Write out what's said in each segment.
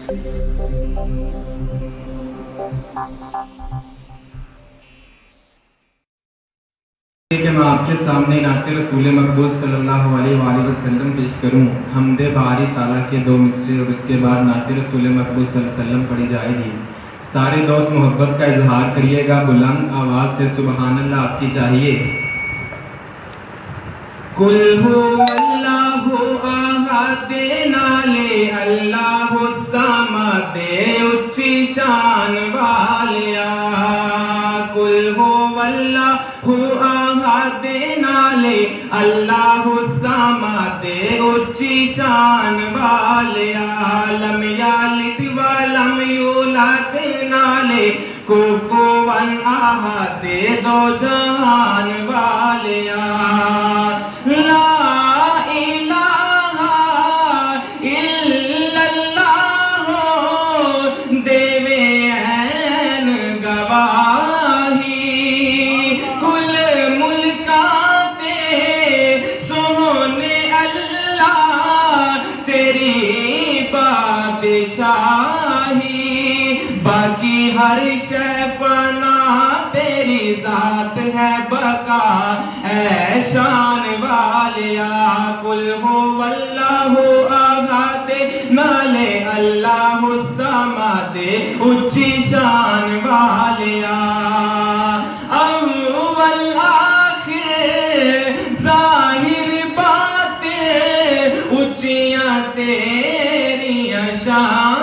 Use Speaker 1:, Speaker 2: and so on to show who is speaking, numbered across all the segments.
Speaker 1: कि मैं आपके सामने नाते रसूल मकबूल सल्लल्लाहु अलैहि वसल्लम पेश करूँ। हमदे बारी ताला के दो मिसरे और उसके बाद नाते रसूल मकबूल सल्लल्लाहु अलैहि वसल्लम पढ़ी जाएगी। सारे दोस्त मोहब्बत का इजहार करिएगा, बुलंद आवाज से सुबहान अल्लाह आपकी चाहिए। कुल हुवल्लाहु अहद नाले अल्लाहु समद उच्ची शान वालिया। कुल हुवल्लाहु अहद नाले अल्लाहु समद उच्ची शान वालिया। लम यलिद व लम यूलद नाले कुफुवन अहद दो जहान वालिया। बाकी हर शय फना तेरी जात है बका है शान वालिया। कुल हुवल्लाहु अहद नाले अल्लाहु समद उच्ची शान वालिया। अव्वल आखिर जाहिर बातें उच्चियां तेरियां शान।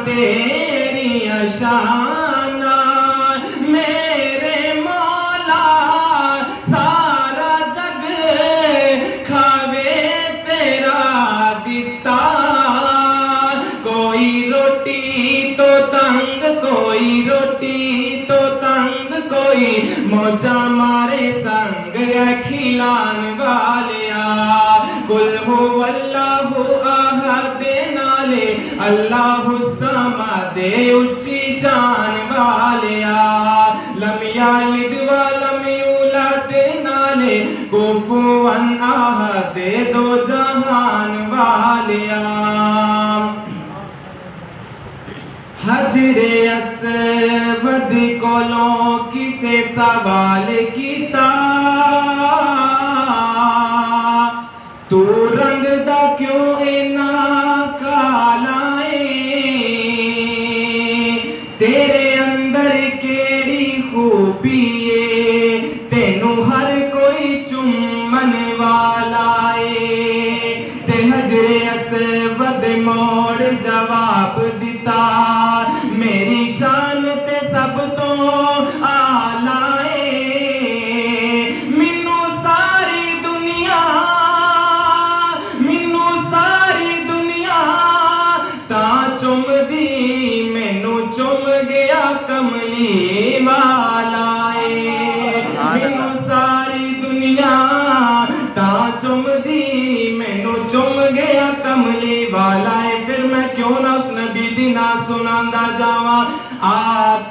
Speaker 1: तेरी शाना मेरे मौला सारा जग खावे तेरा दिता। कोई रोटी तो तंग, कोई रोटी तो तंग, कोई मौजा मारे संग खिलान वालिया। कुल हुवल्लाहु अहद नाले अल्लाहु समद उच्ची शान वालिया। लम यलिद व लम यूलद नाले कुफुवन अहद दो जहान वालिया। हजरे अस्वद कोलों किसे सवाल कीता। तू रंग दा क्यों इना काला तेरे अंदर केड़ी खूबी है, तेनू हर कोई चुम्मन वाला है। ते हजरे अस्वद मोड़ जवाब दिता, मेरी शान ते सब तो आला है। मिनू सारी दुनिया ता चुमदी, मैनू चुम गया कमली वाला है। मैनू सारी दुनिया ता चुमदी, मैनू चुम गया कमली वाला है। फिर मैं क्यों ना उस नबी दी ना सुनांदा जावा। आ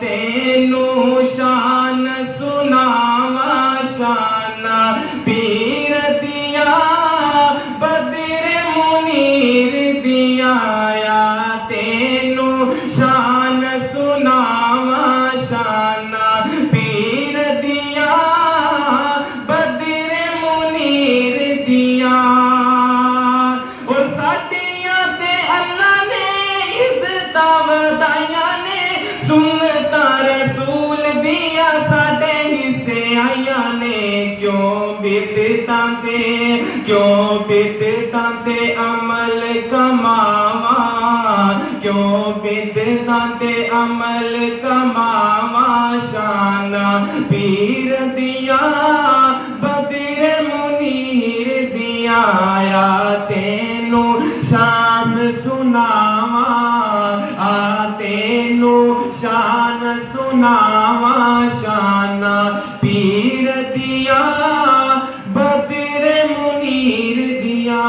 Speaker 1: तेनू शान सुनावा शाना पीर दिया बदरे मुनीर दिया। शान सुनावा शाना पीर दिया बदरे मुनीर दिया। और साडियां ते अल्लाह ने इज्जतां वधाइयां ने, सुन्नतां रसूल दिया साडे हिस्से आइयां ने। क्यों बिदतां ते अमल कमावा, क्यों बिदतां ते अमल कमावा शाना पीर दिया बदरे मुनीर दिया। आया तेनू शान सुनावा, आ तेनू शान सुनावा शाना पीर दिया बदरे मुनीर दिया।